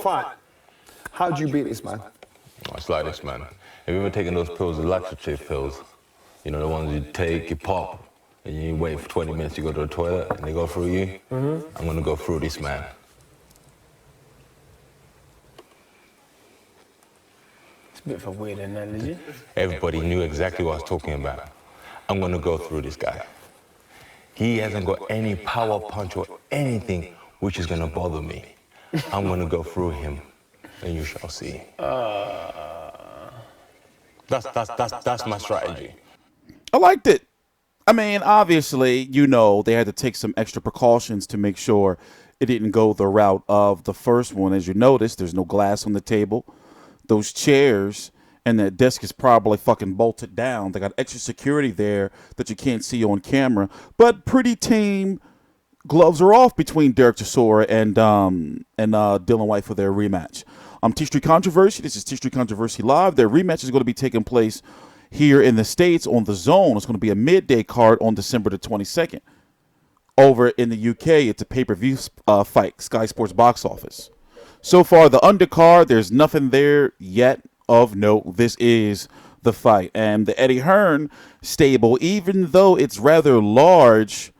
fight. How'd you beat this man? Oh, it's like this, man. Have you ever taken those pills, the Laxative pills? You know, the ones you take, you pop, and you wait for 20 minutes to go to the toilet, and they go through you? I'm gonna go through this man. It's a bit of a weird analogy. Everybody knew exactly what I was talking about. I'm gonna go through this guy. He hasn't got any power punch or anything which is gonna bother me. I'm gonna go through him, and you shall see. That's my strategy. I liked it. I mean, obviously, you know, they had to take some extra precautions to make sure it didn't go the route of the first one. As you notice, there's no glass on the table. Those chairs and that desk is probably fucking bolted down. They got extra security there that you can't see on camera. But pretty tame. Gloves are off between Dereck Chisora and Dillian Whyte for their rematch. TstreeT Controversy. This is TstreeT Controversy Live. Their rematch is going to be taking place here in the States on the Zone. It's going to be a midday card on December the 22nd. Over in the UK, it's a pay-per-view fight, Sky Sports box office. So far, the undercard, there's nothing there yet of note. This is the fight. And the Eddie Hearn stable, even though it's rather large,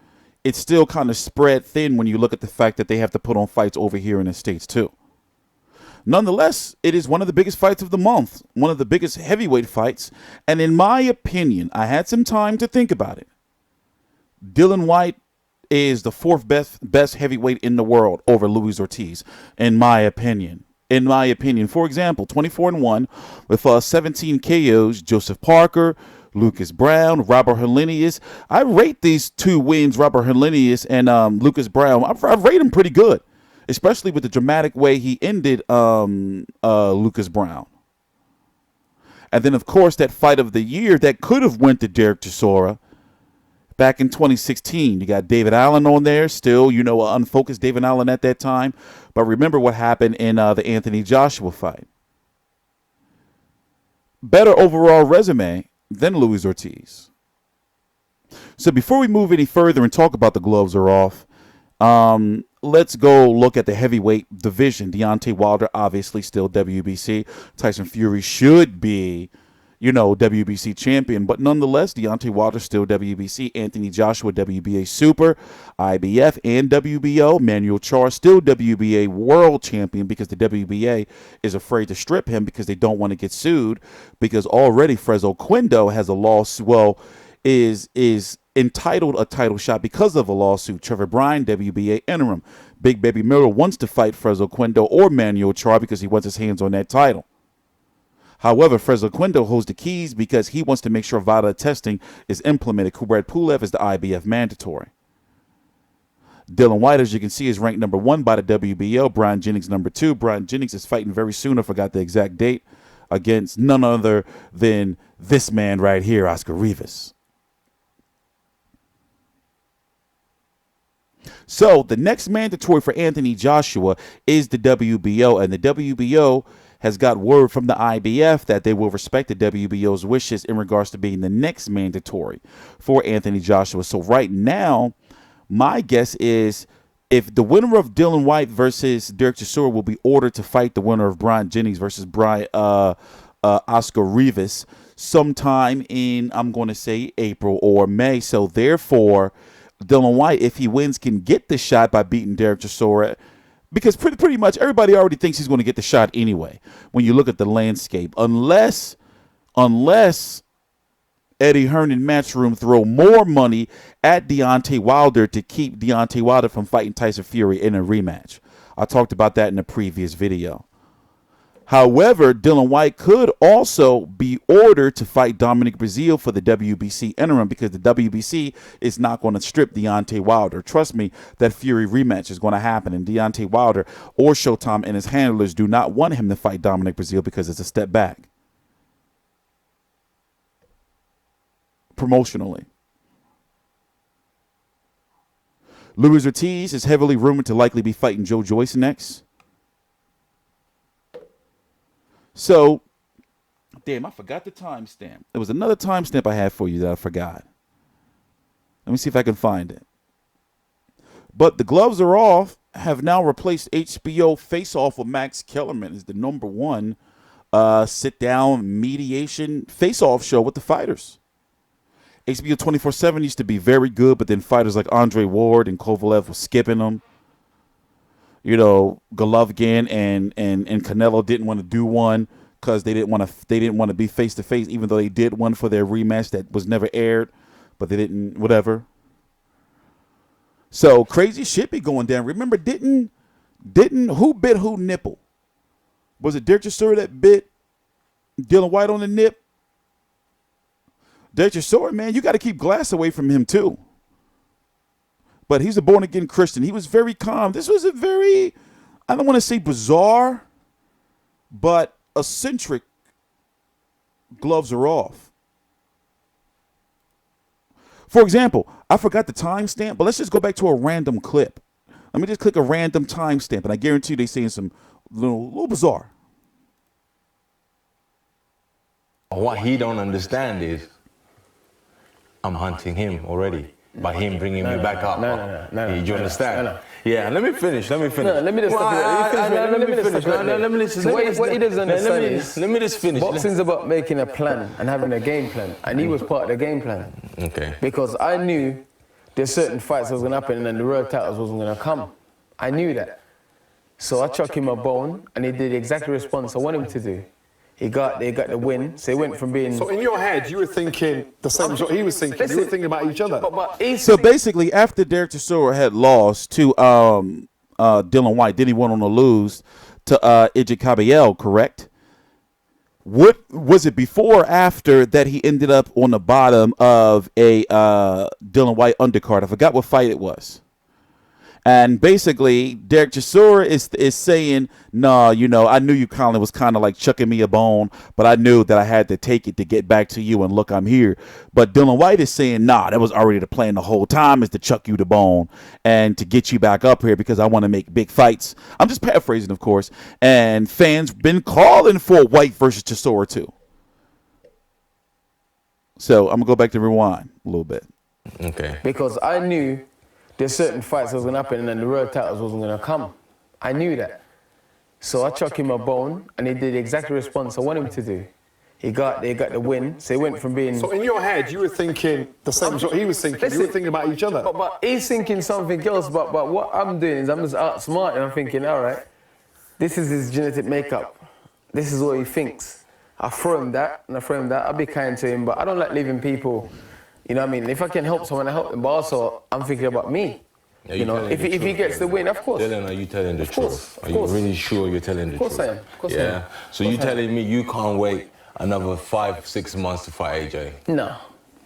it's still kind of spread thin when you look at the fact that they have to put on fights over here in the States too. Nonetheless, it is one of the biggest fights of the month, one of the biggest heavyweight fights, and in my opinion, I had some time to think about it. Dillian Whyte is the fourth best heavyweight in the world over Luis Ortiz, in my opinion. For example, 24-1 with 17 KOs, Joseph Parker, Lucas Brown, Robert Helenius. I rate these two wins, Robert Helenius and Lucas Brown. I rate them pretty good, especially with the dramatic way he ended Lucas Brown. And then, of course, that fight of the year that could have went to Dereck Chisora back in 2016. You got David Allen on there, still, you know, unfocused David Allen at that time. But remember what happened in the Anthony Joshua fight. Better overall resume than Luis Ortiz. So before we move any further and talk about the gloves are off, let's go look at the heavyweight division. Deontay Wilder, obviously still WBC. Tyson Fury should be, you know, WBC champion. But nonetheless, Deontay Wilder still WBC. Anthony Joshua, WBA Super, IBF, and WBO. Manuel Charr still WBA World Champion because the WBA is afraid to strip him because they don't want to get sued. Because already Frezo Quindo has a lawsuit. Well, is entitled a title shot because of a lawsuit. Trevor Bryan, WBA interim. Big Baby Miller wants to fight Frezo Quindo or Manuel Charr because he wants his hands on that title. However, Frezo Quindo holds the keys because he wants to make sure VADA testing is implemented. Kubrat Pulev is the IBF mandatory. Dillian Whyte, as you can see, is ranked number 1 by the WBO. Brian Jennings, number 2. Brian Jennings is fighting very soon. I forgot the exact date. Against none other than this man right here, Oscar Rivas. So the next mandatory for Anthony Joshua is the WBO, and the WBO has got word from the IBF that they will respect the WBO's wishes in regards to being the next mandatory for Anthony Joshua. So right now, my guess is if the winner of Dillian Whyte versus Dereck Chisora will be ordered to fight the winner of Brian Jennings versus Oscar Rivas sometime in, I'm going to say, April or May. So therefore, Dillian Whyte, if he wins, can get the shot by beating Dereck Chisora, because pretty much everybody already thinks he's going to get the shot anyway when you look at the landscape. Unless Eddie Hearn and Matchroom throw more money at Deontay Wilder to keep Deontay Wilder from fighting Tyson Fury in a rematch. I talked about that in a previous video. However, Dillian Whyte could also be ordered to fight Dominic Breazeale for the WBC interim because the WBC is not going to strip Deontay Wilder. Trust me, that Fury rematch is going to happen, and Deontay Wilder or Showtime and his handlers do not want him to fight Dominic Breazeale because it's a step back promotionally. Luis Ortiz is heavily rumored to likely be fighting Joe Joyce next. So, damn, I forgot the timestamp. There was another timestamp I had for you that I forgot. Let me see if I can find it. But the gloves are off. have now replaced HBO Face Off with Max Kellerman as the #1 sit-down mediation face-off show with the fighters. HBO 24/7 used to be very good, but then fighters like Andre Ward and Kovalev were skipping them. You know, Golovkin and Canelo didn't want to do one because they didn't want to be face to face, even though they did one for their rematch that was never aired, but they didn't, whatever. So crazy shit be going down. Remember, didn't who bit who nipple? Was it Dereck Chisora that bit Dillian Whyte on the nip? Dereck Chisora, man, you got to keep glass away from him too. But he's a born-again Christian. He was very calm. This was a very, I don't want to say bizarre, but eccentric gloves are off. For example, I forgot the timestamp, but let's just go back to a random clip. Let me just click a random timestamp, and I guarantee you they're saying some little bizarre. What he don't understand is I'm hunting him already. By him bringing me back up. No. Do you understand? No. Yeah, let me finish. No, let me just stop you. Let me finish. Let me listen. What he doesn't understand is, let me just finish. boxing's about making a plan and having a game plan, and he was part of the game plan. Okay. Because I knew there's certain fights that was going to happen and then the world titles wasn't going to come. I knew that. So I chucked him a bone, and he did the exact response I want him to do. They got the win, so he went from being... So in your head, you were thinking the same as what he was thinking. You were thinking about each other. So basically, after Dereck Chisora had lost to Dillian Whyte, then he went on to lose to Ije Caballel, correct? What was it before or after that he ended up on the bottom of a Dillian Whyte undercard? I forgot what fight it was. And basically, Dereck Chisora is saying, no, you know, I knew you was kind of like chucking me a bone, but I knew that I had to take it to get back to you, and look, I'm here. But Dillian Whyte is saying, nah, that was already the plan the whole time, is to chuck you the bone and to get you back up here because I want to make big fights. I'm just paraphrasing, of course. And fans been calling for Whyte versus Chisora too. So I'm going to go back to rewind a little bit. Okay. Because I knew there's certain fights that was going to happen and then the world titles wasn't going to come. I knew that. So I chucked him a bone, and he did the exact response I want him to do. They got the win, so he went from being... So in your head, you were thinking the same as what he was thinking. You were thinking about each other. But he's thinking something else, but what I'm doing is I'm just outsmarting, and I'm thinking, all right, this is his genetic makeup. This is what he thinks. I throw him that, and I throw him that. I'll be kind to him, but I don't like leaving people... You know what I mean? If I can help someone, I help them. But also, I'm thinking about me. You know, if he gets the win, of course. Dylan, are you telling the truth? Of Are you really sure you're telling the truth? Of course I am. Of course I am. Yeah. So you telling me you can't wait another 5-6 months to fight AJ? No.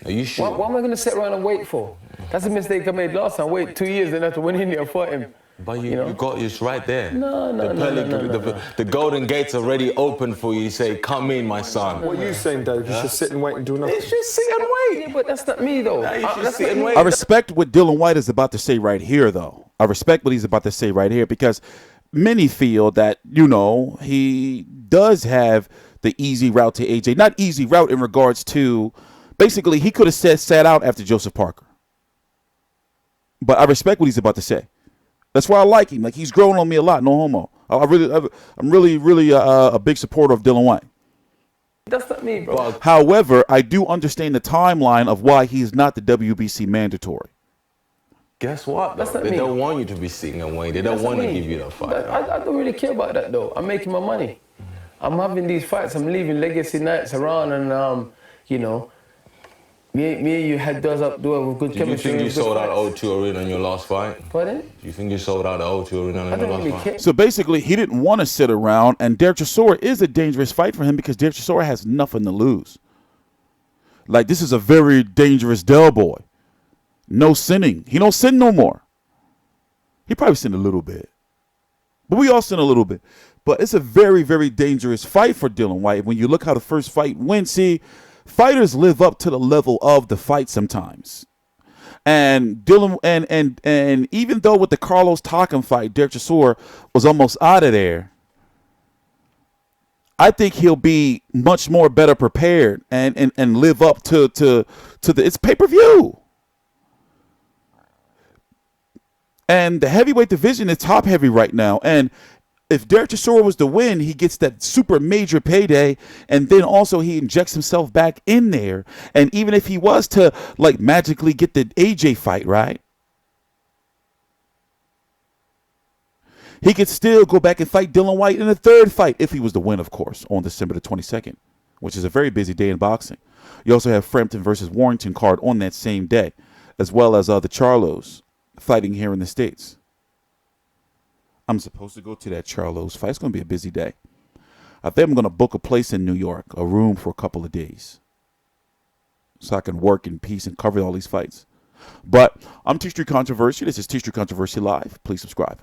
Are you sure? What am I going to sit around and wait for? That's a mistake I made last time. Wait 2 years and have to win India and fight him. But you got it's right there. No. The golden gates already open for you. You say, come in, my son. What are you saying, Dave? You should sit and wait and do nothing. It's just sit and wait. Yeah, but that's not me, though. That's sit and wait. I respect what Dillian Whyte is about to say right here, though. I respect what he's about to say right here, because many feel that, you know, he does have the easy route to AJ. Not easy route in regards to, basically, he could have sat out after Joseph Parker. But I respect what he's about to say. That's why I like him. Like, he's grown on me a lot. No homo. I'm really a big supporter of Dillian Whyte. That's not me, bro. However, I do understand the timeline of why he's not the WBC mandatory. Guess what? That's not They me. don't want you to be sitting and waiting. They don't want to give you the fight. I don't really care about that, though. I'm making my money. I'm having these fights. I'm leaving legacy nights around, and you know, me and you do have good chemistry. Do you think you sold out O2 Arena in your last fight? Pardon? Do you think you sold out the O2 Arena in I your don't last really fight? care. So basically, he didn't want to sit around, and Dereck Chisora is a dangerous fight for him because Dereck Chisora has nothing to lose. Like, this is a very dangerous Del boy. No sinning. He don't sin no more. He probably sinned a little bit. But we all sin a little bit. But it's a very, very dangerous fight for Dillian Whyte. When you look how the first fight went, see, fighters live up to the level of the fight sometimes. And Dylan and even though with the Carlos Takam fight, Dereck Chisora was almost out of there, I think he'll be much more better prepared and live up to the it's pay-per-view. And the heavyweight division is top heavy right now. And if Dereck Chisora was to win, he gets that super major payday, and then also he injects himself back in there. And even if he was to like magically get the AJ fight, right? He could still go back and fight Dillian Whyte in a third fight if he was to win, of course, on December the 22nd, which is a very busy day in boxing. You also have Frampton versus Warrington card on that same day, as well as the Charlos fighting here in the States. I'm supposed to go to that Charlos fight. It's going to be a busy day. I think I'm going to book a place in New York, a room for a couple of days, so I can work in peace and cover all these fights. But I'm TstreeT Controversy. This is TstreeT Controversy Live. Please subscribe.